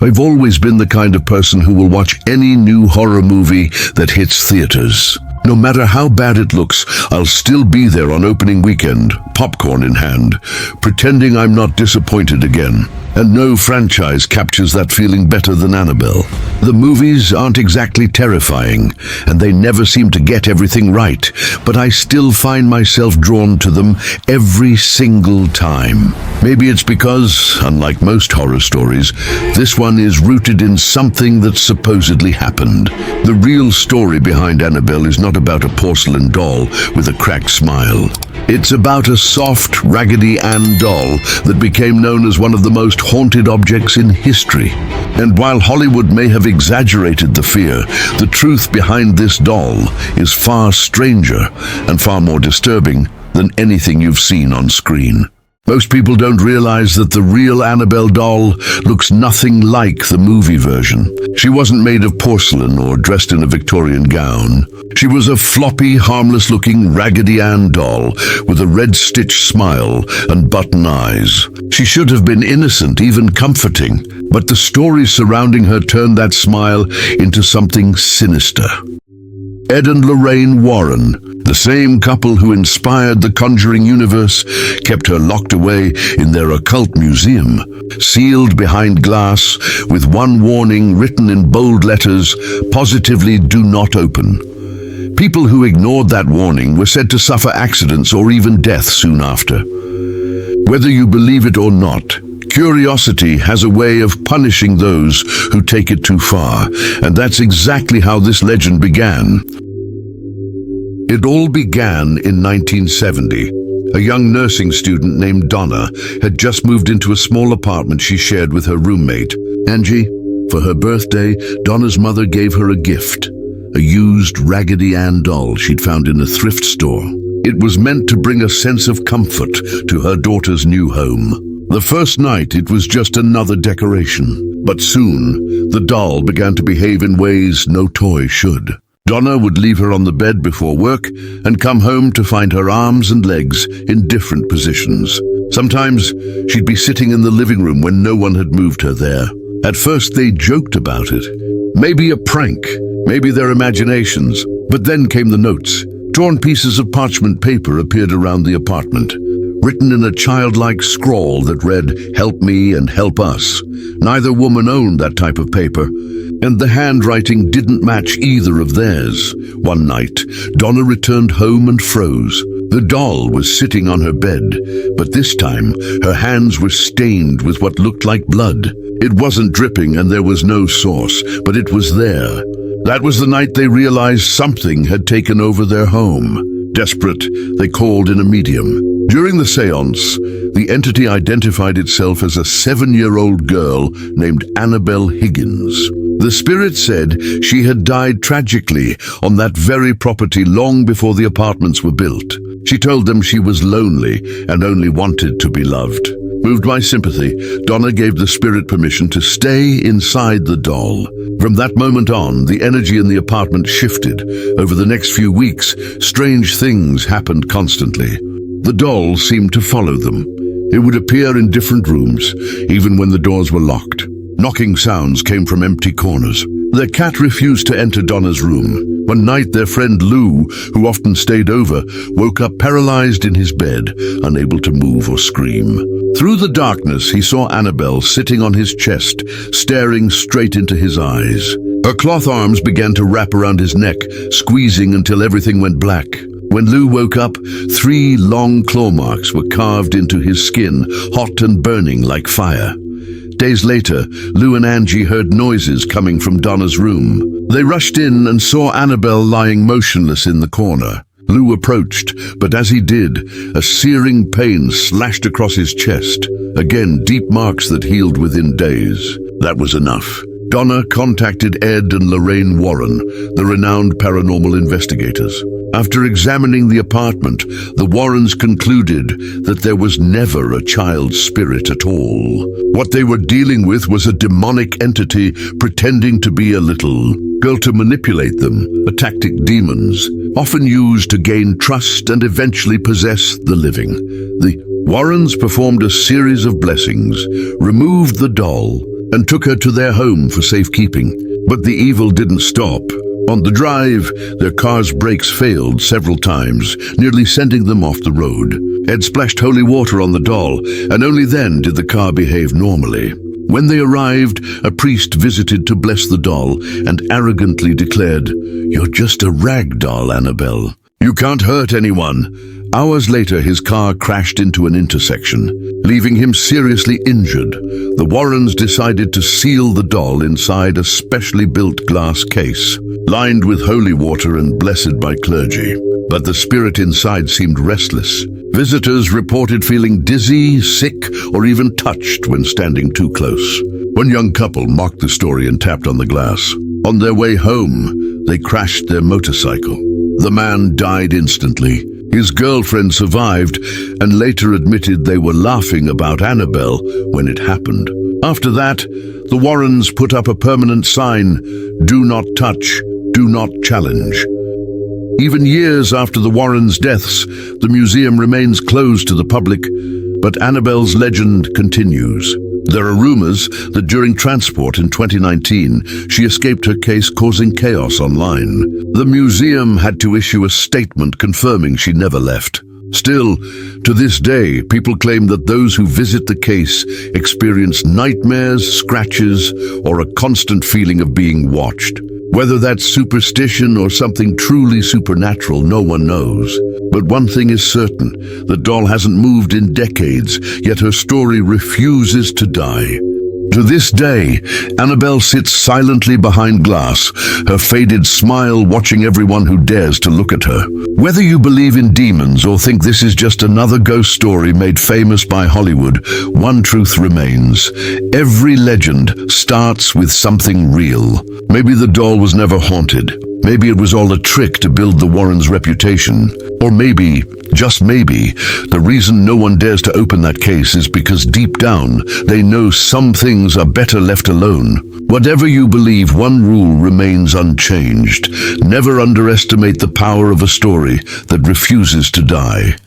I've always been the kind of person who will watch any new horror movie that hits theaters. No matter how bad it looks, I'll still be there on opening weekend, popcorn in hand, pretending I'm not disappointed again. And no franchise captures that feeling better than Annabelle. The movies aren't exactly terrifying, and they never seem to get everything right, but I still find myself drawn to them every single time. Maybe it's because, unlike most horror stories, this one is rooted in something that supposedly happened. The real story behind Annabelle is not about a porcelain doll with a cracked smile. It's about a soft, Raggedy Ann doll that became known as one of the most haunted objects in history. And while Hollywood may have exaggerated the fear, the truth behind this doll is far stranger and far more disturbing than anything you've seen on screen. Most people don't realize that the real Annabelle doll looks nothing like the movie version. She wasn't made of porcelain or dressed in a Victorian gown. She was a floppy, harmless-looking Raggedy Ann doll with a red-stitched smile and button eyes. She should have been innocent, even comforting, but the stories surrounding her turned that smile into something sinister. Ed and Lorraine Warren, the same couple who inspired the Conjuring Universe, kept her locked away in their occult museum, sealed behind glass with one warning written in bold letters: positively do not open. People who ignored that warning were said to suffer accidents or even death soon after. Whether you believe it or not, curiosity has a way of punishing those who take it too far, and that's exactly how this legend began. It all began in 1970. A young nursing student named Donna had just moved into a small apartment she shared with her roommate, Angie. For her birthday, Donna's mother gave her a gift, a used Raggedy Ann doll she'd found in a thrift store. It was meant to bring a sense of comfort to her daughter's new home. The first night, it was just another decoration, but soon, the doll began to behave in ways no toy should. Donna would leave her on the bed before work and come home to find her arms and legs in different positions. Sometimes, she'd be sitting in the living room when no one had moved her there. At first, they joked about it. Maybe a prank, maybe their imaginations. But then came the notes. Torn pieces of parchment paper appeared around the apartment, written in a childlike scrawl that read, "Help me and help us." Neither woman owned that type of paper, and the handwriting didn't match either of theirs. One night, Donna returned home and froze. The doll was sitting on her bed, but this time, her hands were stained with what looked like blood. It wasn't dripping and there was no source, but it was there. That was the night they realized something had taken over their home. Desperate, they called in a medium. During the seance, the entity identified itself as a 7-year-old girl named Annabelle Higgins. The spirit said she had died tragically on that very property long before the apartments were built. She told them she was lonely and only wanted to be loved. Moved by sympathy, Donna gave the spirit permission to stay inside the doll. From that moment on, the energy in the apartment shifted. Over the next few weeks, strange things happened constantly. The doll seemed to follow them. It would appear in different rooms, even when the doors were locked. Knocking sounds came from empty corners. Their cat refused to enter Donna's room. One night, their friend Lou, who often stayed over, woke up paralyzed in his bed, unable to move or scream. Through the darkness, he saw Annabelle sitting on his chest, staring straight into his eyes. Her cloth arms began to wrap around his neck, squeezing until everything went black. When Lou woke up, 3 long claw marks were carved into his skin, hot and burning like fire. Days later, Lou and Angie heard noises coming from Donna's room. They rushed in and saw Annabelle lying motionless in the corner. Lou approached, but as he did, a searing pain slashed across his chest. Again, deep marks that healed within days. That was enough. Donna contacted Ed and Lorraine Warren, the renowned paranormal investigators. After examining the apartment, the Warrens concluded that there was never a child's spirit at all. What they were dealing with was a demonic entity pretending to be a little girl to manipulate them, a tactic demons often use to gain trust and eventually possess the living. The Warrens performed a series of blessings, removed the doll, and took her to their home for safekeeping. But the evil didn't stop. On the drive, their car's brakes failed several times, nearly sending them off the road. Ed splashed holy water on the doll, and only then did the car behave normally. When they arrived, a priest visited to bless the doll and arrogantly declared, "You're just a rag doll, Annabelle. You can't hurt anyone." Hours later, his car crashed into an intersection, leaving him seriously injured. The Warrens decided to seal the doll inside a specially built glass case, lined with holy water and blessed by clergy. But the spirit inside seemed restless. Visitors reported feeling dizzy, sick, or even touched when standing too close. One young couple mocked the story and tapped on the glass. On their way home, they crashed their motorcycle. The man died instantly. His girlfriend survived and later admitted they were laughing about Annabelle when it happened. After that, the Warrens put up a permanent sign, "Do not touch, do not challenge." Even years after the Warrens' deaths, the museum remains closed to the public, but Annabelle's legend continues. There are rumors that during transport in 2019, she escaped her case, causing chaos online. The museum had to issue a statement confirming she never left. Still, to this day, people claim that those who visit the case experience nightmares, scratches, or a constant feeling of being watched. Whether that's superstition or something truly supernatural, no one knows. But one thing is certain, the doll hasn't moved in decades, yet her story refuses to die. To this day, Annabelle sits silently behind glass, her faded smile watching everyone who dares to look at her. Whether you believe in demons or think this is just another ghost story made famous by Hollywood, one truth remains. Every legend starts with something real. Maybe the doll was never haunted. Maybe it was all a trick to build the Warrens' reputation. Or maybe, just maybe, the reason no one dares to open that case is because deep down, they know some things are better left alone. Whatever you believe, one rule remains unchanged. Never underestimate the power of a story that refuses to die.